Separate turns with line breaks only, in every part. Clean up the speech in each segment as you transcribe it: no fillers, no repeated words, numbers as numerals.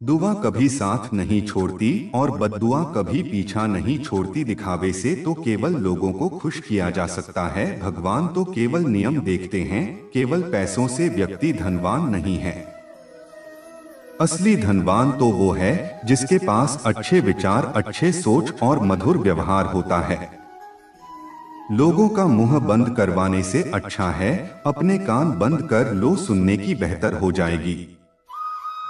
दुआ कभी साथ नहीं छोड़ती और बद्दुआ कभी पीछा नहीं छोड़ती। दिखावे से तो केवल लोगों को खुश किया जा सकता है, भगवान तो केवल नियम देखते हैं। केवल पैसों से व्यक्ति धनवान नहीं है। असली धनवान तो वो है जिसके पास अच्छे विचार, अच्छे सोच और मधुर व्यवहार होता है। लोगों का मुंह बंद करवाने से अच्छा है अपने कान बंद कर लो, सुनने की बेहतर हो जाएगी।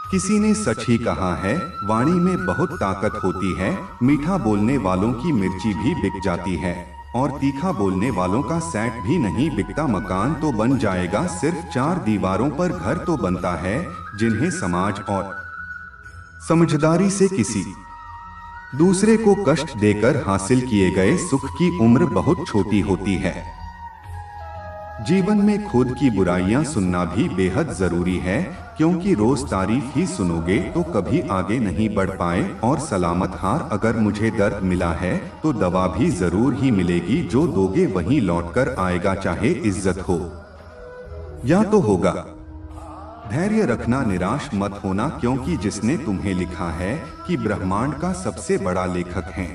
किसी ने सच ही कहा है, वाणी में बहुत ताकत होती है। मीठा बोलने वालों की मिर्ची भी बिक जाती है और तीखा बोलने वालों का सैट भी नहीं बिकता। मकान तो बन जाएगा, सिर्फ चार दीवारों पर घर तो बनता है जिन्हें समाज और समझदारी से किसी दूसरे को कष्ट देकर हासिल किए गए सुख की उम्र बहुत छोटी होती है। जीवन में खुद की बुराइयां सुनना भी बेहद जरूरी है, क्योंकि रोज तारीफ ही सुनोगे तो कभी आगे नहीं बढ़ पाए। और सलामत हार, अगर मुझे दर्द मिला है तो दवा भी जरूर ही मिलेगी। जो दोगे वहीं लौटकर आएगा, चाहे इज्जत हो या तो होगा। धैर्य रखना, निराश मत होना, क्योंकि जिसने तुम्हें लिखा है कि ब्रह्मांड का सबसे बड़ा लेखक है।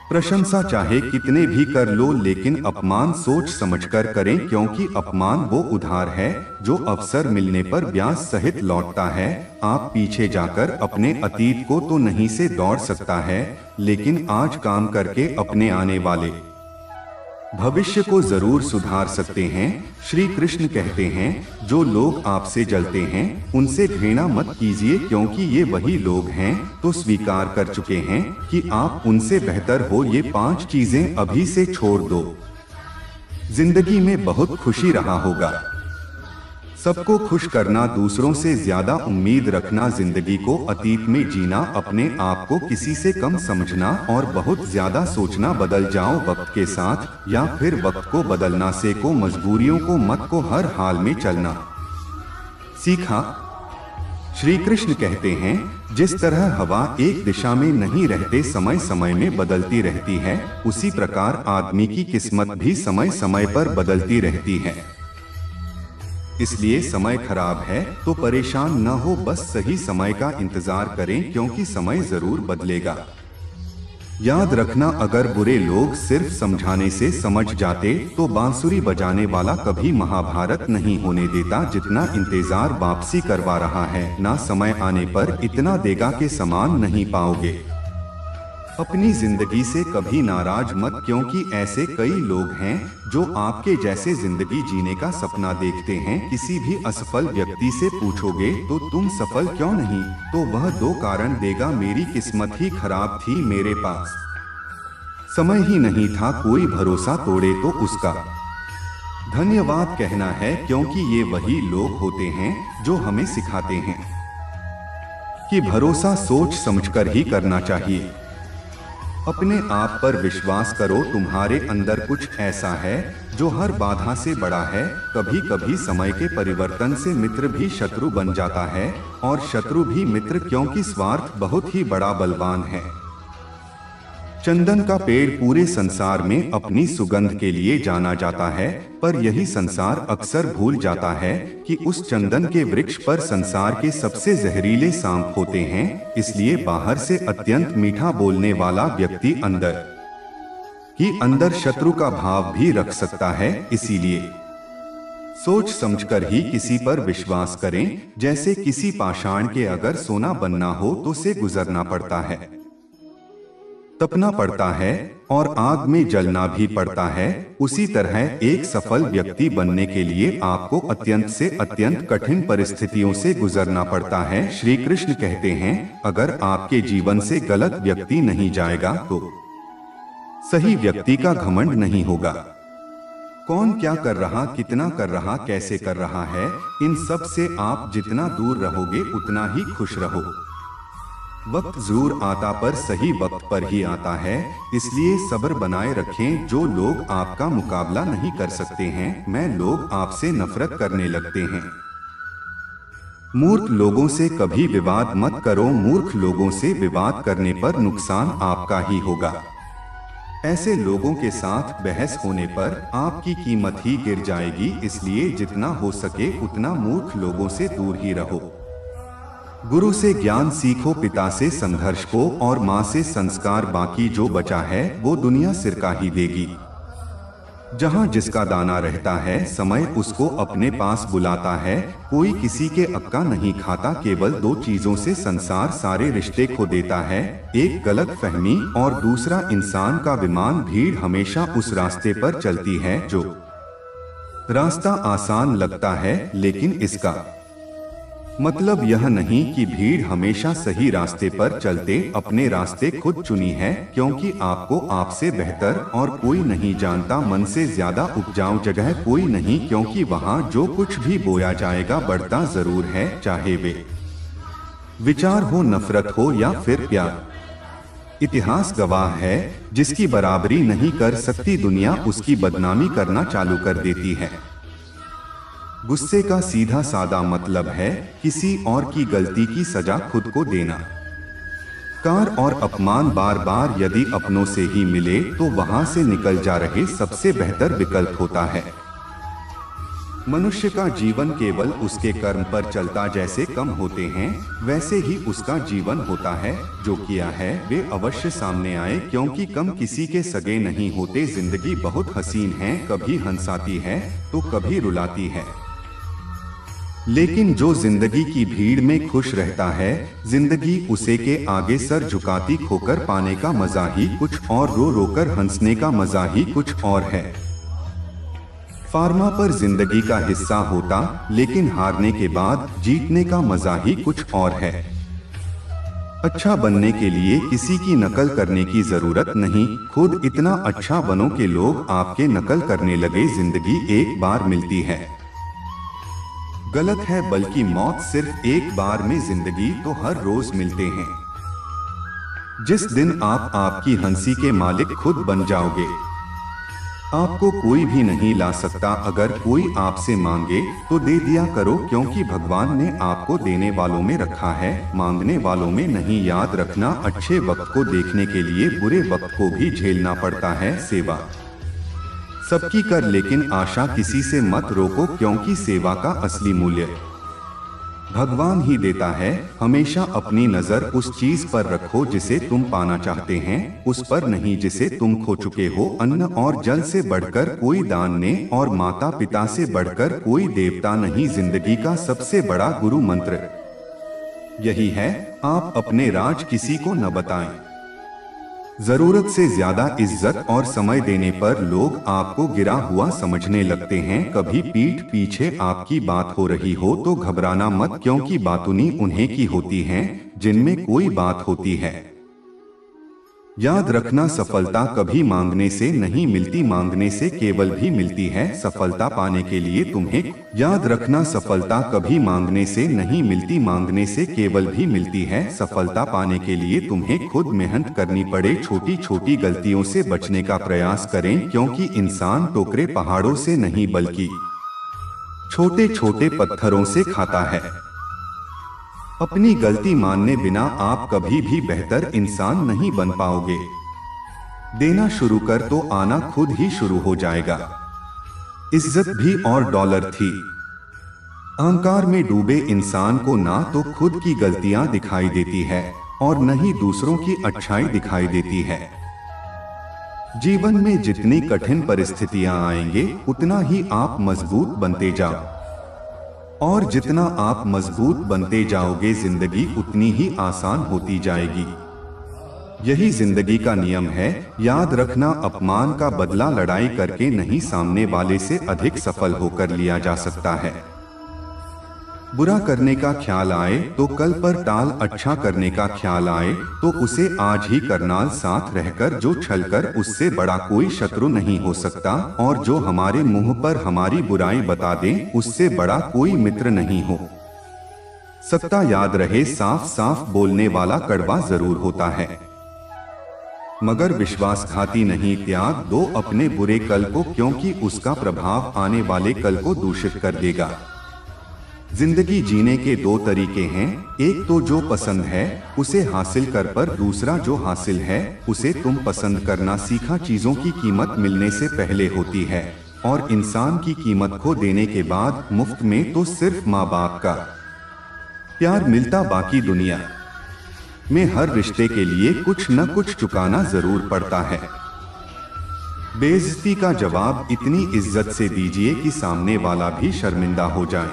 प्रशंसा चाहे कितने भी कर लो, लेकिन अपमान सोच समझकर करें, क्योंकि अपमान वो उधार है जो अवसर मिलने पर ब्याज सहित लौटता है। आप पीछे जाकर अपने अतीत को तो नहीं से दौड़ सकता है, लेकिन आज काम करके अपने आने वाले भविष्य को जरूर सुधार सकते हैं। श्री कृष्ण कहते हैं, जो लोग आपसे जलते हैं उनसे घृणा मत कीजिए, क्योंकि ये वही लोग हैं तो स्वीकार कर चुके हैं कि आप उनसे बेहतर हो। ये 5 चीजें अभी से छोड़ दो, जिंदगी में बहुत खुशी रहा होगा। सबको खुश करना, दूसरों से ज्यादा उम्मीद रखना, जिंदगी को अतीत में जीना, अपने आप को किसी से कम समझना और बहुत ज्यादा सोचना। बदल जाओ वक्त के साथ या फिर वक्त को बदलना सीखो। मजबूरियों को मत को, हर हाल में चलना सीखा। श्री कृष्ण कहते हैं, जिस तरह हवा एक दिशा में नहीं रहते समय समय में बदलती रहती है, उसी प्रकार आदमी की किस्मत भी समय समय पर बदलती रहती है। इसलिए समय खराब है तो परेशान न हो, बस सही समय का इंतजार करें, क्योंकि समय जरूर बदलेगा। याद रखना, अगर बुरे लोग सिर्फ समझाने से समझ जाते तो बांसुरी बजाने वाला कभी महाभारत नहीं होने देता। जितना इंतजार वापसी करवा रहा है, ना समय आने पर इतना देगा कि समान नहीं पाओगे। अपनी जिंदगी से कभी नाराज मत, क्योंकि ऐसे कई लोग हैं जो आपके जैसे जिंदगी जीने का सपना देखते हैं। किसी भी असफल व्यक्ति से पूछोगे तो तुम सफल क्यों नहीं, तो वह 2 कारण देगा, मेरी किस्मत ही खराब थी, मेरे पास समय ही नहीं था, कोई भरोसा तोड़े तो उसका धन्यवाद कहना है। क्योंकि ये वही लोग होते हैं जो हमें सिखाते हैं कि भरोसा सोच समझकर ही करना चाहिए। अपने आप पर विश्वास करो, तुम्हारे अंदर कुछ ऐसा है जो हर बाधा से बड़ा है। कभी कभी समय के परिवर्तन से मित्र भी शत्रु बन जाता है और शत्रु भी मित्र, क्योंकि स्वार्थ बहुत ही बड़ा बलवान है। चंदन का पेड़ पूरे संसार में अपनी सुगंध के लिए जाना जाता है, पर यही संसार अक्सर भूल जाता है कि उस चंदन के वृक्ष पर संसार के सबसे जहरीले सांप होते हैं। इसलिए बाहर से अत्यंत मीठा बोलने वाला व्यक्ति अंदर ही अंदर शत्रु का भाव भी रख सकता है। इसीलिए सोच समझकर ही किसी पर विश्वास करें। जैसे किसी पाषाण के अगर सोना बनना हो तो से गुजरना पड़ता है, तपना पड़ता है और आग में जलना भी पड़ता है। उसी तरह एक सफल व्यक्ति बनने के लिए आपको अत्यंत से अत्यंत कठिन परिस्थितियों से गुजरना पड़ता है। श्री कृष्ण कहते हैं, अगर आपके जीवन से गलत व्यक्ति नहीं जाएगा तो सही व्यक्ति का घमंड नहीं होगा। कौन क्या कर रहा, कितना कर रहा, कैसे कर रहा है, इन सब से आप जितना दूर रहोगे उतना ही खुश रहो। वक्त जरूर आता पर सही वक्त पर ही आता है, इसलिए सब्र बनाए रखें। जो लोग आपका मुकाबला नहीं कर सकते हैं, मैं लोग आपसे नफरत करने लगते हैं। मूर्ख लोगों से कभी विवाद मत करो, मूर्ख लोगों से विवाद करने पर नुकसान आपका ही होगा। ऐसे लोगों के साथ बहस होने पर आपकी कीमत ही गिर जाएगी। इसलिए जितना हो सके उतना मूर्ख लोगों से दूर ही रहो। गुरु से ज्ञान सीखो, पिता से संघर्ष को और माँ से संस्कार, बाकी जो बचा है वो दुनिया सिरका ही देगी। जहाँ जिसका दाना रहता है, समय उसको अपने पास बुलाता है। कोई किसी के अक्का नहीं खाता, केवल दो चीजों से संसार सारे रिश्ते खो देता है, एक गलत फहमी और दूसरा इंसान का विमान। भीड़ हमेशा उस रास्ते पर चलती है जो रास्ता आसान लगता है, लेकिन इसका मतलब यह नहीं कि भीड़ हमेशा सही रास्ते पर चलते अपने रास्ते खुद चुनी है, क्योंकि आपको आपसे बेहतर और कोई नहीं जानता। मन से ज्यादा उपजाऊ जगह कोई नहीं, क्योंकि वहाँ जो कुछ भी बोया जाएगा बढ़ता जरूर है, चाहे वे विचार हो, नफरत हो या फिर प्यार। इतिहास गवाह है, जिसकी बराबरी नहीं कर सकती दुनिया, उसकी बदनामी करना चालू कर देती है। गुस्से का सीधा सादा मतलब है किसी और की गलती की सजा खुद को देना। कार और अपमान बार बार यदि अपनों से ही मिले तो वहां से निकल जा रहे सबसे बेहतर विकल्प होता है। मनुष्य का जीवन केवल उसके कर्म पर चलता, जैसे कम होते हैं वैसे ही उसका जीवन होता है। जो किया है वे अवश्य सामने आए, क्योंकि कम किसी के सगे नहीं होते। जिंदगी बहुत हसीन है, कभी हंसाती है तो कभी रुलाती है, लेकिन जो जिंदगी की भीड़ में खुश रहता है, जिंदगी उसे के आगे सर झुकाती। खोकर पाने का मजा ही कुछ और, रो रोकर हंसने का मजा ही कुछ और है। फार्मा पर जिंदगी का हिस्सा होता, लेकिन हारने के बाद जीतने का मजा ही कुछ और है। अच्छा बनने के लिए किसी की नकल करने की जरूरत नहीं, खुद इतना अच्छा बनो कि लोग आपके नकल करने लगे। जिंदगी एक बार मिलती है, गलत है, बल्कि मौत सिर्फ एक बार में, जिंदगी तो हर रोज मिलते हैं। जिस दिन आप आपकी हंसी के मालिक खुद बन जाओगे, आपको कोई भी नहीं ला सकता। अगर कोई आपसे मांगे तो दे दिया करो, क्योंकि भगवान ने आपको देने वालों में रखा है, मांगने वालों में नहीं। याद रखना, अच्छे वक्त को देखने के लिए बुरे वक्त को भी झेलना पड़ता है। सेवा सबकी कर, लेकिन आशा किसी से मत रोको, क्योंकि सेवा का असली मूल्य भगवान ही देता है। हमेशा अपनी नजर उस चीज पर रखो जिसे तुम पाना चाहते हैं, उस पर नहीं जिसे तुम खो चुके हो। अन्न और जल से बढ़कर कोई दान ने, और माता पिता से बढ़कर कोई देवता नहीं। जिंदगी का सबसे बड़ा गुरु मंत्र यही है, आप अपने राज किसी को न बताएं। जरूरत से ज्यादा इज्जत और समय देने पर लोग आपको गिरा हुआ समझने लगते हैं। कभी पीठ पीछे आपकी बात हो रही हो तो घबराना मत, क्योंकि बातुनी उन्हीं की होती हैं जिनमें कोई बात होती है। याद रखना, सफलता कभी मांगने से नहीं मिलती, मांगने से केवल भी मिलती है। सफलता पाने के लिए तुम्हें याद रखना, सफलता कभी मांगने से नहीं मिलती, मांगने से केवल भी मिलती है। सफलता पाने के लिए तुम्हें खुद मेहनत करनी पड़े। छोटी छोटी गलतियों से बचने का प्रयास करें, क्योंकि इंसान टोकरे पहाड़ों से नहीं बल्कि छोटे छोटे पत्थरों से खाता है। अपनी गलती मानने बिना आप कभी भी बेहतर इंसान नहीं बन पाओगे। देना शुरू कर तो आना खुद ही शुरू हो जाएगा। इज्जत भी और डॉलर थी। अहंकार में डूबे इंसान को ना तो खुद की गलतियां दिखाई देती है और न ही दूसरों की अच्छाई दिखाई देती है। जीवन में जितनी कठिन परिस्थितियां आएंगे, उतना ही आप मजबूत बनते जाओ, और जितना आप मजबूत बनते जाओगे, जिंदगी उतनी ही आसान होती जाएगी। यही जिंदगी का नियम है। याद रखना, अपमान का बदला लड़ाई करके नहीं, सामने वाले से अधिक सफल होकर लिया जा सकता है। बुरा करने का ख्याल आए तो कल पर टाल, अच्छा करने का ख्याल आए तो उसे आज ही करना। साथ रहकर जो छल कर, उससे बड़ा कोई शत्रु नहीं हो सकता, और जो हमारे मुंह पर हमारी बुराई बता दे, उससे बड़ा कोई मित्र नहीं हो सकता। याद रहे, साफ साफ बोलने वाला कड़वा जरूर होता है, मगर विश्वासघाती नहीं। त्याग दो अपने बुरे कल को, क्योंकि उसका प्रभाव आने वाले कल को दूषित कर देगा। जिंदगी जीने के दो तरीके हैं, एक तो जो पसंद है उसे हासिल कर, पर दूसरा जो हासिल है उसे तुम पसंद करना सीखा। चीजों की कीमत मिलने से पहले होती है, और इंसान की कीमत खो देने के बाद। मुफ्त में तो सिर्फ माँ बाप का प्यार मिलता बाकी दुनिया में हर रिश्ते के लिए कुछ न कुछ चुकाना जरूर पड़ता है। बेइज्जती का जवाब इतनी इज्जत से दीजिए कि सामने वाला भी शर्मिंदा हो जाए।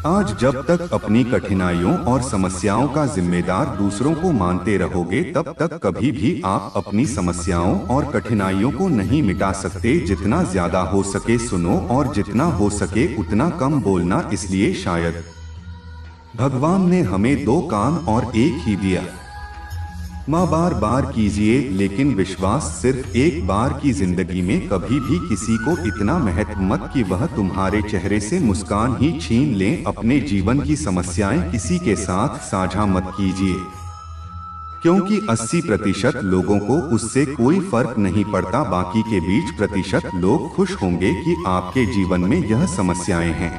आज जब तक अपनी कठिनाइयों और समस्याओं का जिम्मेदार दूसरों को मानते रहोगे, तब तक कभी भी आप अपनी समस्याओं और कठिनाइयों को नहीं मिटा सकते। जितना ज्यादा हो सके सुनो और जितना हो सके उतना कम बोलना। इसलिए शायद भगवान ने हमें दो कान और एक ही दिया। माँ बार बार कीजिए, लेकिन विश्वास सिर्फ एक बार की जिंदगी में। कभी भी किसी को इतना महत्व मत कि वह तुम्हारे चेहरे से मुस्कान ही छीन ले। अपने जीवन की समस्याएं किसी के साथ साझा मत कीजिए, क्योंकि 80% लोगों को उससे कोई फर्क नहीं पड़ता। बाकी के 20% लोग खुश होंगे कि आपके जीवन में यह समस्याएं हैं।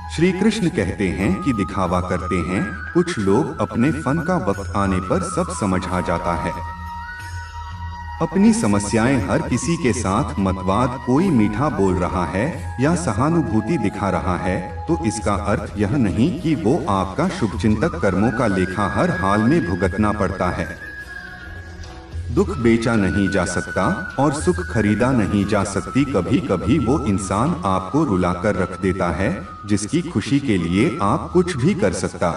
श्री कृष्ण कहते हैं कि दिखावा करते हैं कुछ लोग, अपने फन का वक्त आने पर सब समझ आ जाता है। अपनी समस्याएं हर किसी के साथ मतवाद, कोई मीठा बोल रहा है या सहानुभूति दिखा रहा है, तो इसका अर्थ यह नहीं कि वो आपका शुभचिंतक। कर्मों का लेखा हर हाल में भुगतना पड़ता है। दुख बेचा नहीं जा सकता और सुख खरीदा नहीं जा सकती। कभी कभी वो इंसान आपको रुलाकर रख देता है जिसकी खुशी के लिए आप कुछ भी कर सकता।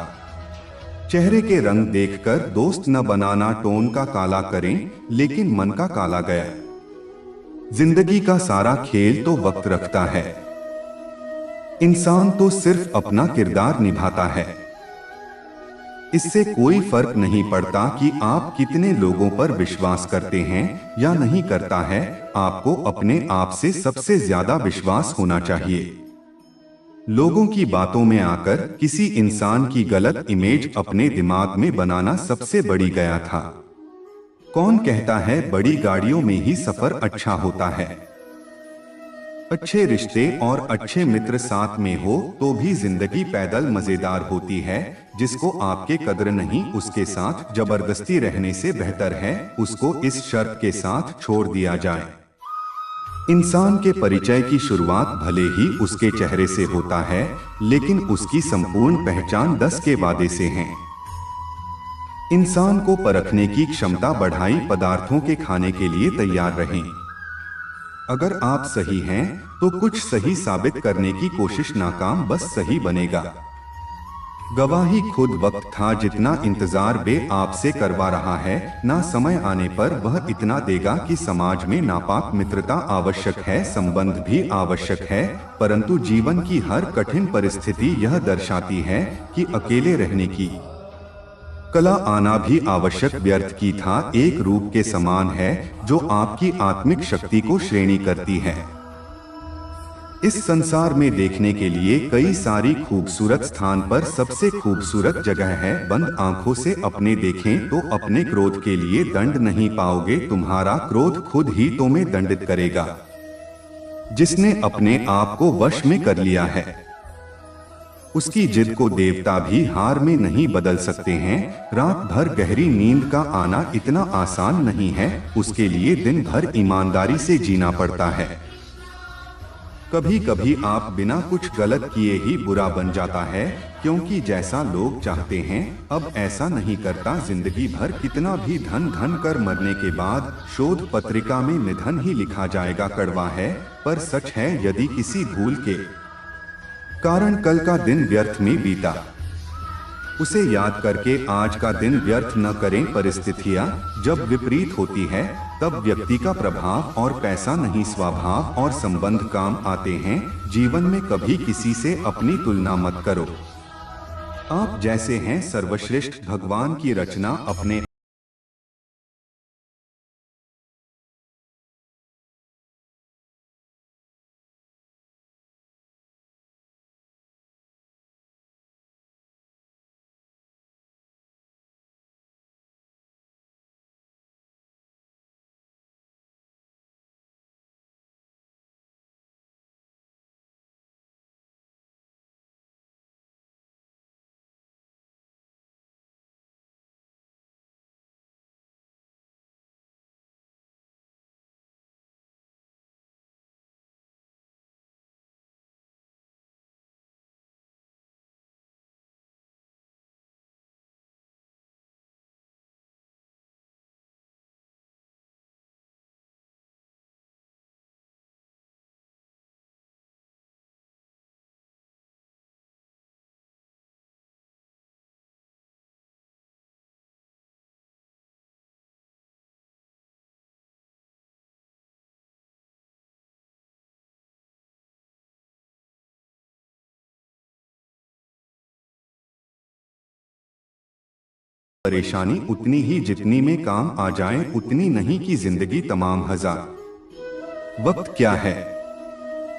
चेहरे के रंग देखकर दोस्त न बनाना। टोन का काला करें लेकिन मन का काला गया। जिंदगी का सारा खेल तो वक्त रखता है। इंसान तो सिर्फ अपना किरदार निभाता है। इससे कोई फर्क नहीं पड़ता कि आप कितने लोगों पर विश्वास करते हैं या नहीं करता है। आपको अपने आप से सबसे ज्यादा विश्वास होना चाहिए। लोगों की बातों में आकर किसी इंसान की गलत इमेज अपने दिमाग में बनाना सबसे बड़ी गया था। कौन कहता है बड़ी गाड़ियों में ही सफर अच्छा होता है? अच्छे रिश्ते और अच्छे मित्र साथ में हो तो भी जिंदगी पैदल मजेदार होती है। जिसको आपके कद्र नहीं, उसके साथ जबरदस्ती रहने से बेहतर है उसको इस शर्त के साथ छोड़ दिया जाए। इंसान के परिचय की शुरुआत भले ही उसके चेहरे से होता है, लेकिन उसकी संपूर्ण पहचान 10 के वादे से है। इंसान को परखने की क्षमता बढ़ाई। पदार्थों के खाने के लिए तैयार रहें। अगर आप सही हैं तो कुछ सही साबित करने की कोशिश नाकाम बस सही बनेगा। गवाही खुद वक्त था जितना इंतजार वे आपसे करवा रहा है। ना समय आने पर वह इतना देगा कि समाज में नापाक मित्रता आवश्यक है, संबंध भी आवश्यक है, परंतु जीवन की हर कठिन परिस्थिति यह दर्शाती है कि अकेले रहने की कला आना भी आवश्यक। व्यर्थ की था एक रूप के समान है जो आपकी आत्मिक शक्ति को श्रेणी करती है। इस संसार में देखने के लिए कई सारी खूबसूरत स्थान पर सबसे खूबसूरत जगह है। बंद आंखों से अपने देखें तो अपने क्रोध के लिए दंड नहीं पाओगे। तुम्हारा क्रोध खुद ही तुम्हें दंडित करेगा। जिसने अपने आप को वश में कर लिया है उसकी जिद को देवता भी हार में नहीं बदल सकते हैं। रात भर गहरी नींद का आना इतना आसान नहीं है, उसके लिए दिन भर ईमानदारी से जीना पड़ता है। कभी कभी आप बिना कुछ गलत किए ही बुरा बन जाता है, क्योंकि जैसा लोग चाहते हैं अब ऐसा नहीं करता। जिंदगी भर कितना भी धन धन कर मरने के बाद शोध पत्रिका में निधन ही लिखा जाएगा। कड़वा है पर सच है। यदि किसी भूल के कारण कल का दिन व्यर्थ में बीता, उसे याद करके आज का दिन व्यर्थ न करें। परिस्थितियां जब विपरीत होती है तब व्यक्ति का प्रभाव और पैसा नहीं, स्वभाव और संबंध काम आते हैं। जीवन में कभी किसी से अपनी तुलना मत करो। आप जैसे हैं सर्वश्रेष्ठ भगवान की रचना। अपने परेशानी उतनी ही जितनी में काम आ जाए उतनी नहीं कि जिंदगी तमाम हजार। वक्त क्या है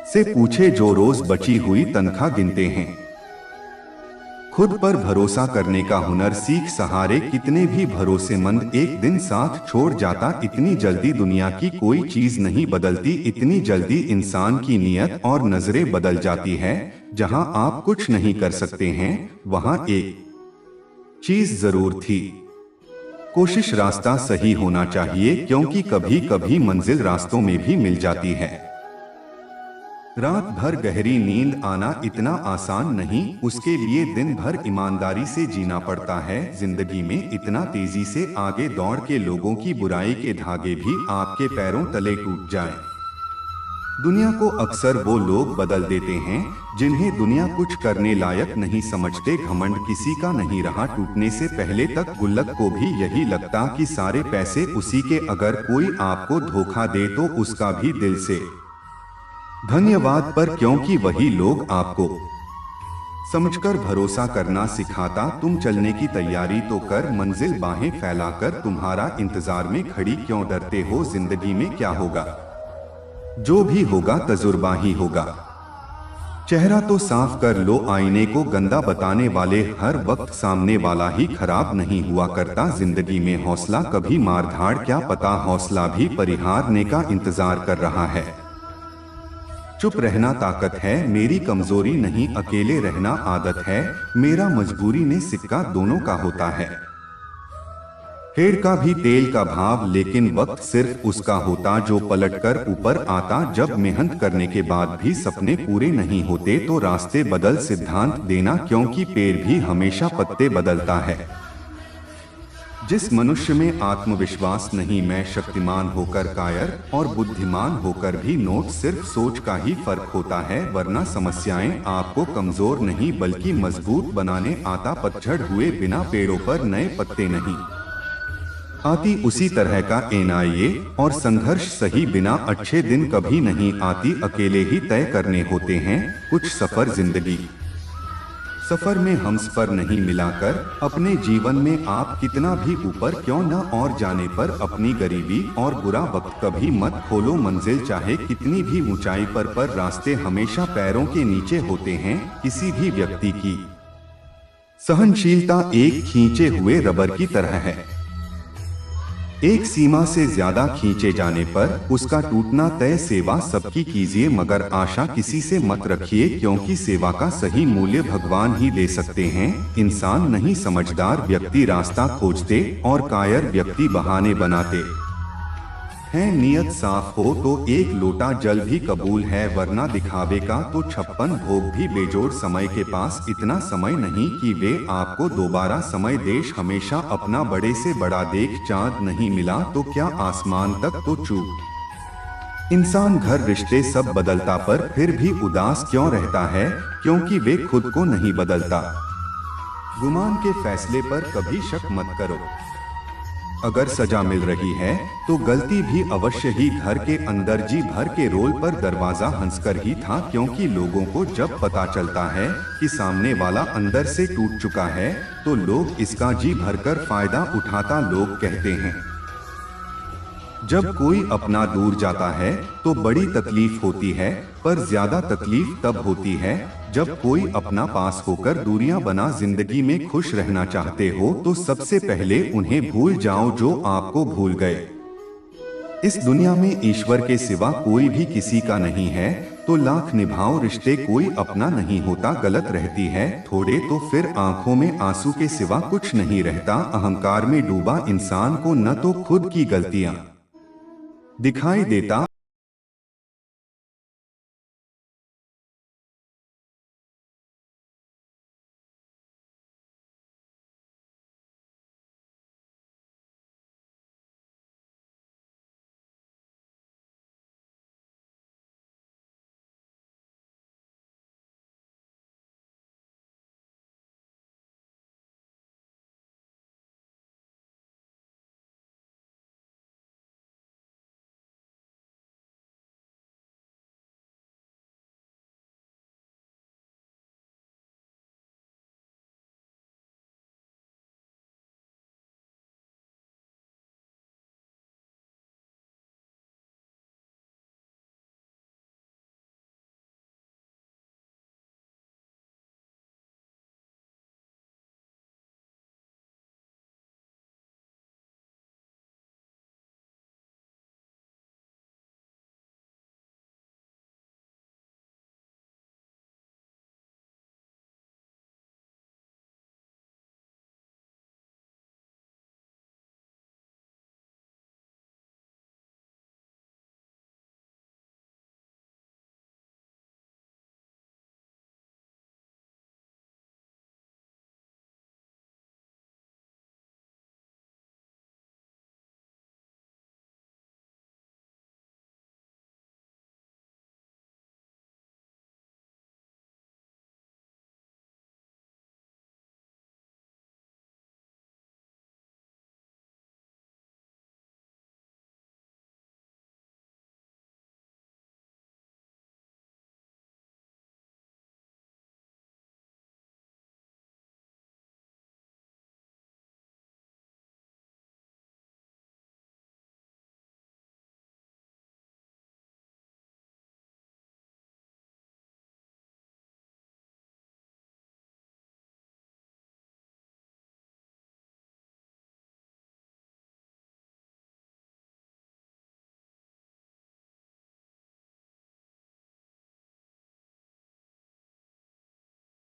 से पूछे जो रोज बची हुई तनख्वाह गिनते हैं। खुद पर भरोसा करने का हुनर सीख सहारे कितने भी भरोसेमंद एक दिन साथ छोड़ जाता। इतनी जल्दी दुनिया की कोई चीज नहीं बदलती, इतनी जल्दी इंसान की नीयत और नजरें बदल जाती है। जहां आप कुछ नहीं कर सकते हैं वहां एक चीज जरूर थी, कोशिश। रास्ता सही होना चाहिए क्योंकि कभी कभी मंजिल रास्तों में भी मिल जाती है। रात भर गहरी नींद आना इतना आसान नहीं, उसके लिए दिन भर ईमानदारी से जीना पड़ता है। जिंदगी में इतना तेजी से आगे दौड़ के लोगों की बुराई के धागे भी आपके पैरों तले टूट जाएं। दुनिया को अक्सर वो लोग बदल देते हैं जिन्हें दुनिया कुछ करने लायक नहीं समझते। घमंड किसी का नहीं रहा टूटने से पहले तक। गुल्लक को भी यही लगता कि सारे पैसे उसी के, अगर कोई आपको धोखा दे तो उसका भी दिल से धन्यवाद, पर क्योंकि वही लोग आपको समझकर भरोसा करना सिखाता। तुम चलने की तैयारी तो कर, मंजिल बाहें फैलाकर तुम्हारा इंतजार में खड़ी क्यों। डरते हो जिंदगी में क्या होगा, जो भी होगा तजुर्बा ही होगा। चेहरा तो साफ कर लो, आईने को गंदा बताने वाले हर वक्त सामने वाला ही खराब नहीं हुआ करता। जिंदगी में हौसला कभी मार धाड़, क्या पता हौसला भी परिहारने का इंतजार कर रहा है। चुप रहना ताकत है, मेरी कमजोरी नहीं। अकेले रहना आदत है, मेरा मजबूरी ने सिक्का दोनों का होता है। हेड़ का भी तेल का भाव, लेकिन वक्त सिर्फ उसका होता जो पलटकर ऊपर आता। जब मेहनत करने के बाद भी सपने पूरे नहीं होते तो रास्ते बदल सिद्धांत देना, क्योंकि पेड़ भी हमेशा पत्ते बदलता है। जिस मनुष्य में आत्मविश्वास नहीं, मैं शक्तिमान होकर कायर और बुद्धिमान होकर भी नोट, सिर्फ सोच का ही फर्क होता है। वरना समस्याएं आपको कमजोर नहीं बल्कि मजबूत बनाने आता। पतझड़ हुए बिना पेड़ों पर नए पत्ते नहीं आती, उसी तरह का एनआईए और संघर्ष सही बिना अच्छे दिन कभी नहीं आती। अकेले ही तय करने होते हैं कुछ सफर जिंदगी। सफर में हम्स पर नहीं मिलाकर अपने जीवन में आप कितना भी ऊपर क्यों न और जाने पर अपनी गरीबी और बुरा वक्त कभी मत खोलो। मंजिल चाहे कितनी भी ऊंचाई पर रास्ते हमेशा पैरों के नीचे होते हैं। किसी भी व्यक्ति की सहनशीलता एक खींचे हुए रबर की तरह है, एक सीमा से ज्यादा खींचे जाने पर उसका टूटना तय। सेवा सबकी कीजिए मगर आशा किसी से मत रखिए, क्योंकि सेवा का सही मूल्य भगवान ही दे सकते हैं। इंसान नहीं, समझदार व्यक्ति रास्ता खोजते और कायर व्यक्ति बहाने बनाते हैं। नियत साफ हो तो एक लोटा जल भी कबूल है, वरना दिखावे का तो 56 भोग भी बेजोड़। समय के पास इतना समय नहीं कि वे आपको दोबारा समय। देश हमेशा अपना बड़े से बड़ा देख, चांद नहीं मिला तो क्या आसमान तक तो चूक। इंसान घर रिश्ते सब बदलता पर फिर भी उदास क्यों रहता है, क्योंकि वे खुद को नहीं बदलता। गुमान के फैसले पर कभी शक मत करो, अगर सजा मिल रही है तो गलती भी अवश्य ही। घर के अंदर जी भर के रोल पर दरवाजा हंसकर ही था, क्योंकि लोगों को जब पता चलता है कि सामने वाला अंदर से टूट चुका है तो लोग इसका जी भरकर फायदा उठाता। लोग कहते हैं जब कोई अपना दूर जाता है तो बड़ी तकलीफ होती है, पर ज्यादा तकलीफ तब होती है जब कोई अपना पास होकर दूरियां बना। जिंदगी में खुश रहना चाहते हो तो सबसे पहले उन्हें भूल जाओ जो आपको भूल गए। इस दुनिया में ईश्वर के सिवा कोई भी किसी का नहीं है, तो लाख निभाओ रिश्ते कोई अपना नहीं होता। गलत रहती है थोड़े तो फिर आंखों में आंसू के सिवा कुछ नहीं रहता। अहंकार में डूबा इंसान को न तो खुद की गलतियां दिखाई देता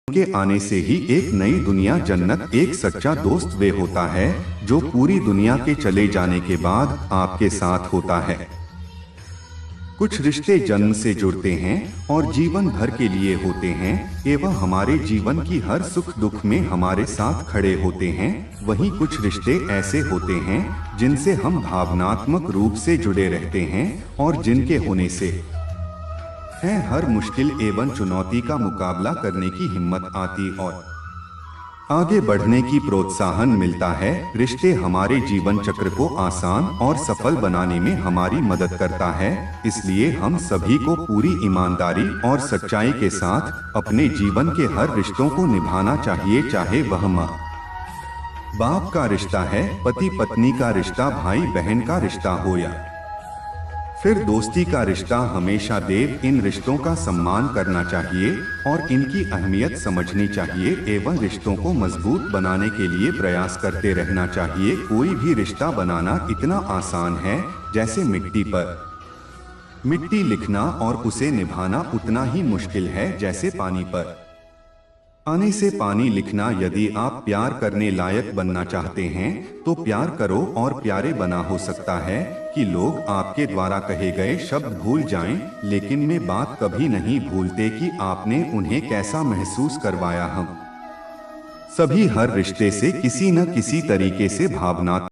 के आने से ही एक नई दुनिया जन्नत। एक सच्चा दोस्त वे होता है जो पूरी दुनिया के चले जाने के बाद आपके साथ होता है। कुछ रिश्ते जन्म से जुड़ते हैं और जीवन भर के लिए होते हैं एवं हमारे जीवन की हर सुख दुख में हमारे साथ खड़े होते हैं। वहीं कुछ रिश्ते ऐसे होते हैं जिनसे हम भावनात्मक रूप से जुड़े रहते हैं और जिनके होने से है हर मुश्किल एवं चुनौती का मुकाबला करने की हिम्मत आती और आगे बढ़ने की प्रोत्साहन मिलता है। रिश्ते हमारे जीवन चक्र को आसान और सफल बनाने में हमारी मदद करता है। इसलिए हम सभी को पूरी ईमानदारी और सच्चाई के साथ अपने जीवन के हर रिश्तों को निभाना चाहिए, चाहे वह माँ बाप का रिश्ता है, पति पत्नी का रिश्ता, भाई बहन का रिश्ता हो या फिर दोस्ती का रिश्ता। हमेशा देव इन रिश्तों का सम्मान करना चाहिए और इनकी अहमियत समझनी चाहिए एवं रिश्तों को मजबूत बनाने के लिए प्रयास करते रहना चाहिए। कोई भी रिश्ता बनाना इतना आसान है जैसे मिट्टी पर मिट्टी लिखना और उसे निभाना उतना ही मुश्किल है जैसे पानी पर पानी से पानी लिखना। यदि आप प्यार करने लायक बनना चाहते हैं तो प्यार करो और प्यारे बना। हो सकता है कि लोग आपके द्वारा कहे गए शब्द भूल जाएं, लेकिन वे बात कभी नहीं भूलते कि आपने उन्हें कैसा महसूस करवाया। हम सभी हर रिश्ते से किसी न किसी तरीके से भावनात्मक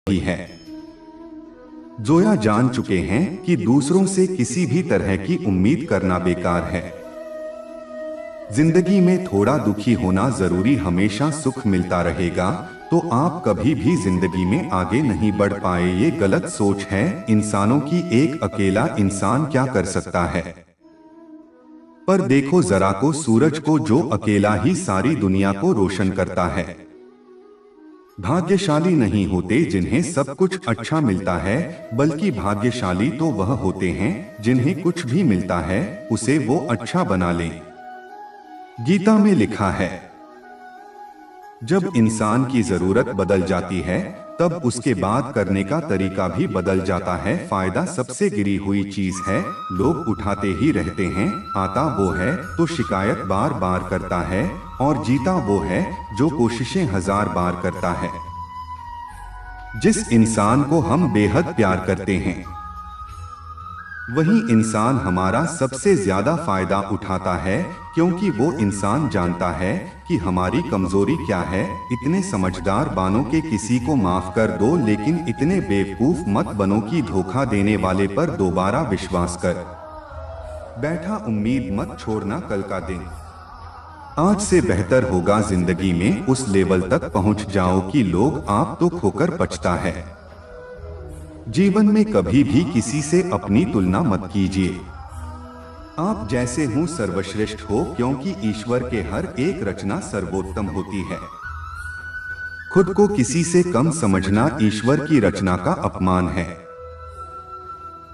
वही है। जोया जान चुके हैं कि दूसरों से किसी भी तरह की उम्मीद करना बेकार है। जिंदगी में थोड़ा दुखी होना जरूरी, हमेशा सुख मिलता रहेगा तो आप कभी भी जिंदगी में आगे नहीं बढ़ पाए। ये गलत सोच है इंसानों की। एक अकेला इंसान क्या कर सकता है? पर देखो जरा को सूरज को, जो अकेला ही सारी दुनिया को रोशन करता है। भाग्यशाली नहीं होते जिन्हें सब कुछ अच्छा मिलता है, बल्कि भाग्यशाली तो वह होते हैं जिन्हें कुछ भी मिलता है उसे वो अच्छा बना लें। गीता में लिखा है, जब इंसान की जरूरत बदल जाती है तब उसके बाद करने का तरीका भी बदल जाता है। फायदा सबसे गिरी हुई चीज है, लोग उठाते ही रहते हैं। आता वो है तो शिकायत बार बार करता है, और जीता वो है जो कोशिशें 1000 बार करता है। जिस इंसान को हम बेहद प्यार करते हैं वही इंसान हमारा सबसे ज्यादा फायदा उठाता है, क्योंकि वो इंसान जानता है कि हमारी कमजोरी क्या है। इतने समझदार बानो के किसी को माफ कर दो, लेकिन इतने बेवकूफ मत बनो कि धोखा देने वाले पर दोबारा विश्वास कर बैठा। उम्मीद मत छोड़ना कल का दिन आज से बेहतर होगा। जिंदगी में उस लेवल तक पहुंच जाओ कि लोग आप तो खोकर पछता है। जीवन में कभी भी किसी से अपनी तुलना मत कीजिए। आप जैसे हो सर्वश्रेष्ठ हो, क्योंकि ईश्वर के हर एक रचना सर्वोत्तम होती है। खुद को किसी से कम समझना ईश्वर की रचना का अपमान है।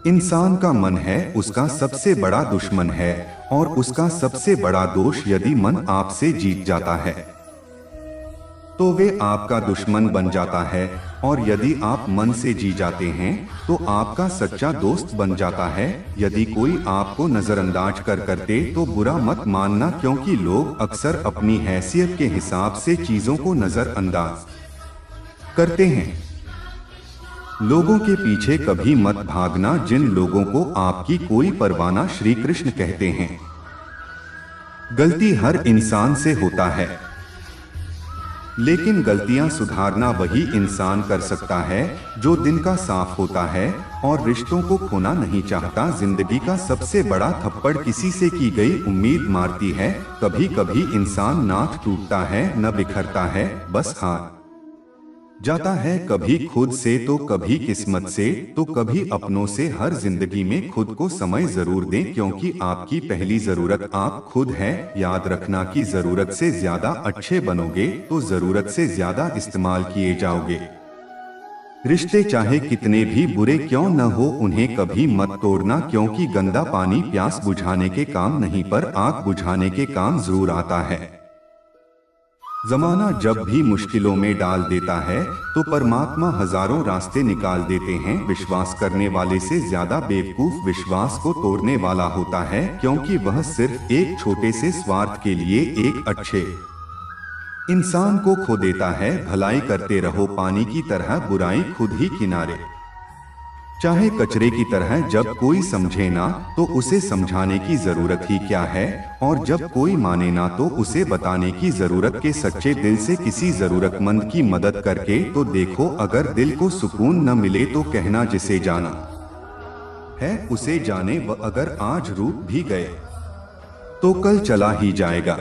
इंसान का मन है उसका सबसे बड़ा दुश्मन है, और उसका सबसे बड़ा दोष यदि मन आपसे जीत जाता है तो वे आपका दुश्मन बन जाता है, और यदि आप मन से जी जाते हैं तो आपका सच्चा दोस्त बन जाता है। यदि कोई आपको नजरअंदाज करते तो बुरा मत मानना, क्योंकि लोग अक्सर अपनी हैसियत के हिसाब से चीजों को नजरअंदाज करते हैं। लोगों के पीछे कभी मत भागना जिन लोगों को आपकी कोई परवाह ना। श्री कृष्ण कहते हैं, गलती हर इंसान से होता है, लेकिन गलतियां सुधारना वही इंसान कर सकता है जो दिन का साफ होता है और रिश्तों को खोना नहीं चाहता। जिंदगी का सबसे बड़ा थप्पड़ किसी से की गई उम्मीद मारती है। कभी कभी इंसान नाथ टूटता है, न बिखरता है, बस हार जाता है। कभी खुद से तो कभी किस्मत से तो कभी अपनों से। हर जिंदगी में खुद को समय जरूर दें, क्योंकि आपकी पहली जरूरत आप खुद है। याद रखना कि जरूरत से ज्यादा अच्छे बनोगे तो जरूरत से ज्यादा इस्तेमाल किए जाओगे। रिश्ते चाहे कितने भी बुरे क्यों न हो, उन्हें कभी मत तोड़ना, क्योंकि गंदा पानी प्यास बुझाने के काम नहीं पर आग बुझाने के काम जरूर आता है। जमाना जब भी मुश्किलों में डाल देता है तो परमात्मा हजारों रास्ते निकाल देते हैं। विश्वास करने वाले से ज्यादा बेवकूफ विश्वास को तोड़ने वाला होता है, क्योंकि वह सिर्फ एक छोटे से स्वार्थ के लिए एक अच्छे इंसान को खो देता है। भलाई करते रहो पानी की तरह, बुराई खुद ही किनारे चाहे कचरे की तरह। जब कोई समझे ना तो उसे समझाने की जरूरत ही क्या है, और जब कोई माने ना तो उसे बताने की जरूरत के। सच्चे दिल से किसी जरूरतमंद की मदद करके तो देखो, अगर दिल को सुकून न मिले तो कहना जिसे जाना है उसे जाने। व अगर आज रूठ भी गए तो कल चला ही जाएगा।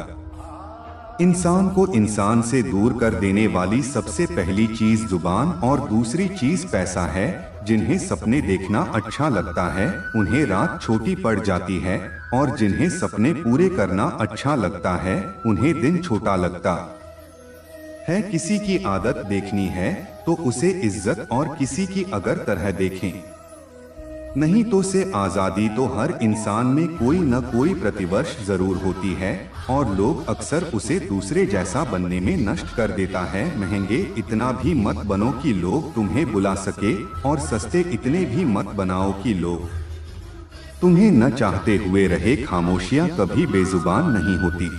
इंसान को इंसान से दूर कर देने वाली सबसे पहली चीज जुबान और दूसरी चीज पैसा है। जिन्हें सपने देखना अच्छा लगता है उन्हें रात छोटी पड़ जाती है, और जिन्हें सपने पूरे करना अच्छा लगता है उन्हें दिन छोटा लगता है। किसी की आदत देखनी है तो उसे इज्जत और किसी की अगर तरह देखें नहीं तो से आजादी। तो हर इंसान में कोई न कोई प्रतिवर्ष जरूर होती है, और लोग अक्सर उसे दूसरे जैसा बनने में नष्ट कर देता है। महंगे इतना भी मत बनो कि लोग तुम्हें बुला सके, और सस्ते इतने भी मत बनाओ कि लोग तुम्हें न चाहते हुए रहे। खामोशियां कभी बेजुबान नहीं होती।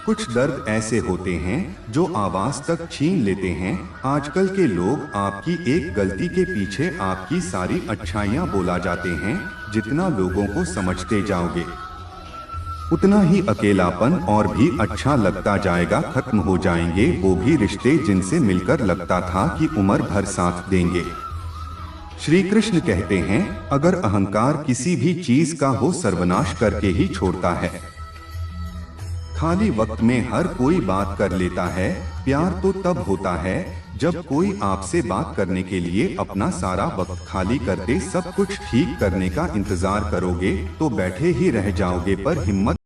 कुछ दर्द ऐसे होते हैं जो आवाज तक छीन लेते हैं। आजकल के लोग आपकी एक गलती के पीछे आपकी सारी अच्छाइयां बोला जाते हैं। जितना लोगों को समझते जाओगे उतना ही अकेलापन और भी अच्छा लगता जाएगा, खत्म हो जाएंगे वो भी रिश्ते जिनसे मिलकर लगता था कि उम्र भर साथ देंगे। श्री कृष्ण कहते हैं, अगर अहंकार किसी भी चीज का हो सर्वनाश करके ही छोड़ता है। खाली वक्त में हर कोई बात कर लेता है। प्यार तो तब होता है जब कोई आपसे बात करने के लिए अपना सारा वक्त खाली करते सब कुछ ठीक करने का इंतजार करोगे तो बैठे ही रह जाओगे, पर हिम्मत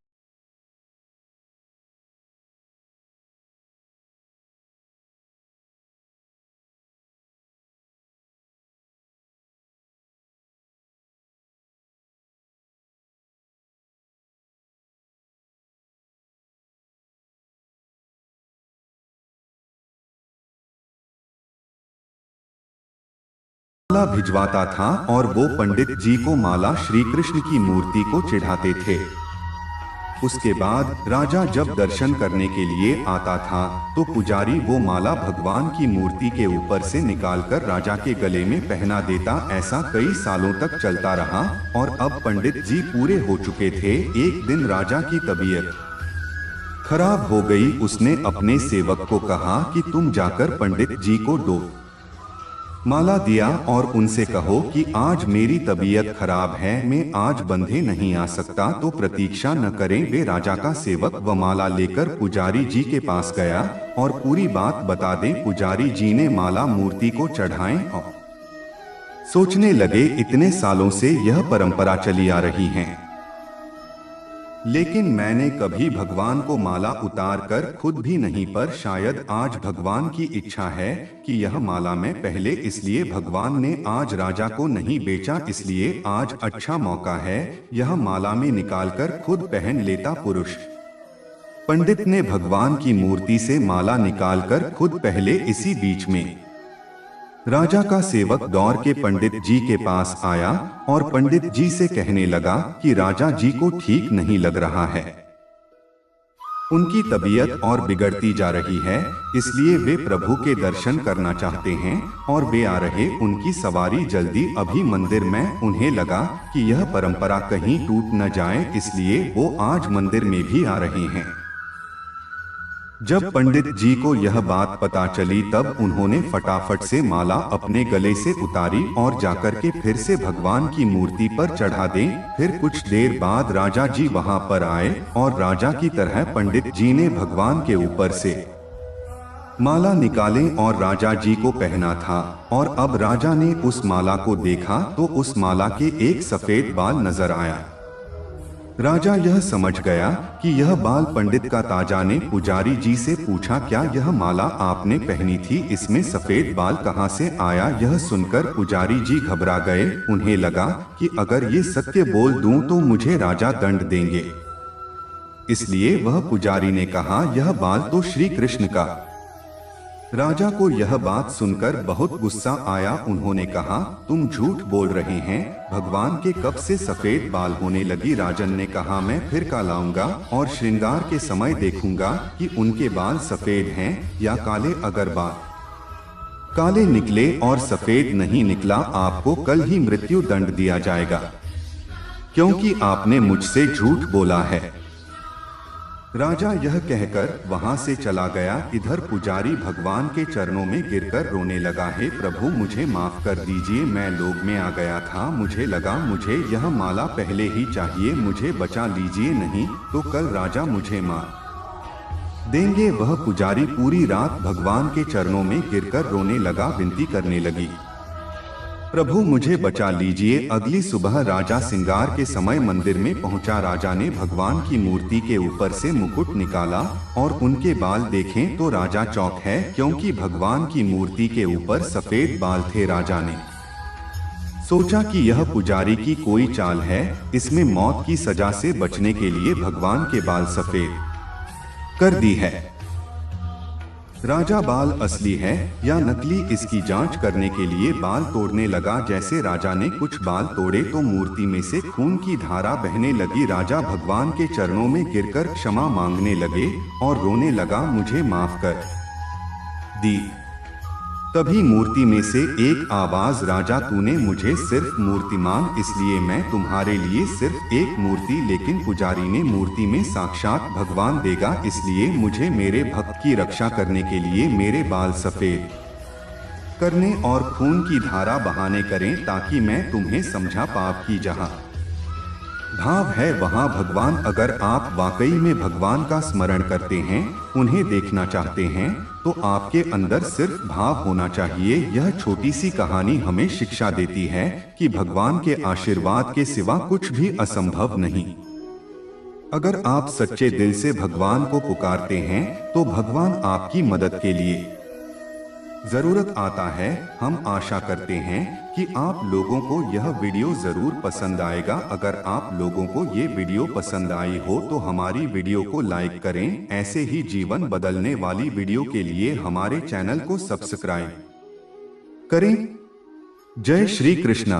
माला भिजवाता था और वो पंडित जी को माला श्री कृष्ण की मूर्ति को चढ़ाते थे। उसके बाद राजा जब दर्शन करने के लिए आता था तो पुजारी वो माला भगवान की मूर्ति के ऊपर से निकालकर राजा के गले में पहना देता। ऐसा कई सालों तक चलता रहा और अब पंडित जी पूरे हो चुके थे। एक दिन राजा की तबीयत खराब हो गई। उसने अपने सेवक को कहा कि तुम जाकर पंडित जी को दो माला दिया और उनसे कहो कि आज मेरी तबीयत खराब है, मैं आज बंधे नहीं आ सकता, तो प्रतीक्षा न करें। वे राजा का सेवक व माला लेकर पुजारी जी के पास गया और पूरी बात बता दें। पुजारी जी ने माला मूर्ति को चढ़ाएं और सोचने लगे, इतने सालों से यह परंपरा चली आ रही है, लेकिन मैंने कभी भगवान को माला उतार कर खुद भी नहीं, पर शायद आज भगवान की इच्छा है कि यह माला मैं पहले, इसलिए भगवान ने आज राजा को नहीं बेचा, इसलिए आज अच्छा मौका है, यह माला में निकालकर खुद पहन लेता। पुरुष पंडित ने भगवान की मूर्ति से माला निकालकर खुद पहले। इसी बीच में राजा का सेवक दौड़ के पंडित जी के पास आया और पंडित जी से कहने लगा कि राजा जी को ठीक नहीं लग रहा है, उनकी तबीयत और बिगड़ती जा रही है, इसलिए वे प्रभु के दर्शन करना चाहते हैं और वे आ रहे। उनकी सवारी जल्दी, अभी मंदिर में। उन्हें लगा कि यह परंपरा कहीं टूट न जाए, इसलिए वो आज मंदिर में भी आ रहे हैं। जब पंडित जी को यह बात पता चली तब उन्होंने फटाफट से माला अपने गले से उतारी और जाकर के फिर से भगवान की मूर्ति पर चढ़ा दें। फिर कुछ देर बाद राजा जी वहां पर आए और राजा की तरह पंडित जी ने भगवान के ऊपर से माला निकाले और राजा जी को पहना था। और अब राजा ने उस माला को देखा तो उस माला के एक सफेद बाल नजर आया। राजा यह समझ गया कि यह बाल पंडित का ताजा ने पुजारी जी से पूछा, क्या यह माला आपने पहनी थी, इसमें सफेद बाल कहां से आया? यह सुनकर पुजारी जी घबरा गए। उन्हें लगा कि अगर ये सत्य बोल दूं तो मुझे राजा दंड देंगे, इसलिए वह पुजारी ने कहा, यह बाल तो श्री कृष्ण का। राजा को यह बात सुनकर बहुत गुस्सा आया। उन्होंने कहा, तुम झूठ बोल रहे हैं, भगवान के कब से सफेद बाल होने लगी? राजन ने कहा, मैं फिर कल आऊंगा और श्रृंगार के समय देखूंगा कि उनके बाल सफेद हैं या काले। अगर बाल काले निकले और सफेद नहीं निकला, आपको कल ही मृत्यु दंड दिया जाएगा, क्योंकि आपने मुझसे झूठ बोला है। राजा यह कहकर वहां से चला गया। इधर पुजारी भगवान के चरणों में गिरकर रोने लगा, हे प्रभु मुझे माफ कर दीजिए, मैं लोभ में आ गया था, मुझे लगा मुझे यह माला पहले ही चाहिए, मुझे बचा लीजिए, नहीं तो कल राजा मुझे मार देंगे। वह पुजारी पूरी रात भगवान के चरणों में गिरकर रोने लगा, विनती करने लगी, प्रभु मुझे बचा लीजिए। अगली सुबह राजा श्रृंगार के समय मंदिर में पहुंचा। राजा ने भगवान की मूर्ति के ऊपर से मुकुट निकाला और उनके बाल देखें तो राजा चौंक है, क्योंकि भगवान की मूर्ति के ऊपर सफेद बाल थे। राजा ने सोचा कि यह पुजारी की कोई चाल है, इसमें मौत की सजा से बचने के लिए भगवान के बाल सफेद कर दी है। राजा बाल असली है या नकली, इसकी जांच करने के लिए बाल तोड़ने लगा। जैसे राजा ने कुछ बाल तोड़े तो मूर्ति में से खून की धारा बहने लगी। राजा भगवान के चरणों में गिरकर क्षमा मांगने लगे और रोने लगा, मुझे माफ कर दी तभी मूर्ति में से एक आवाज, राजा तूने मुझे सिर्फ मूर्तिमान, इसलिए मैं तुम्हारे लिए सिर्फ एक मूर्ति, लेकिन पुजारी ने मूर्ति में साक्षात भगवान देगा, इसलिए मुझे मेरे भक्त की रक्षा करने के लिए मेरे बाल सफेद करने और खून की धारा बहाने करें, ताकि मैं तुम्हें समझा पाप की जहाँ भाव है वहाँ भगवान। अगर आप वाकई में भगवान का स्मरण करते हैं, उन्हें देखना चाहते हैं, तो आपके अंदर सिर्फ भाव होना चाहिए। यह छोटी सी कहानी हमें शिक्षा देती है कि भगवान के आशीर्वाद के सिवा कुछ भी असंभव नहीं। अगर आप सच्चे दिल से भगवान को पुकारते हैं, तो भगवान आपकी मदद के लिए जरूरत आता है। हम आशा करते हैं कि आप लोगों को यह वीडियो जरूर पसंद आएगा। अगर आप लोगों को ये वीडियो पसंद आई हो तो हमारी वीडियो को लाइक करें। ऐसे ही जीवन बदलने वाली वीडियो के लिए हमारे चैनल को सब्सक्राइब करें। जय श्री कृष्णा।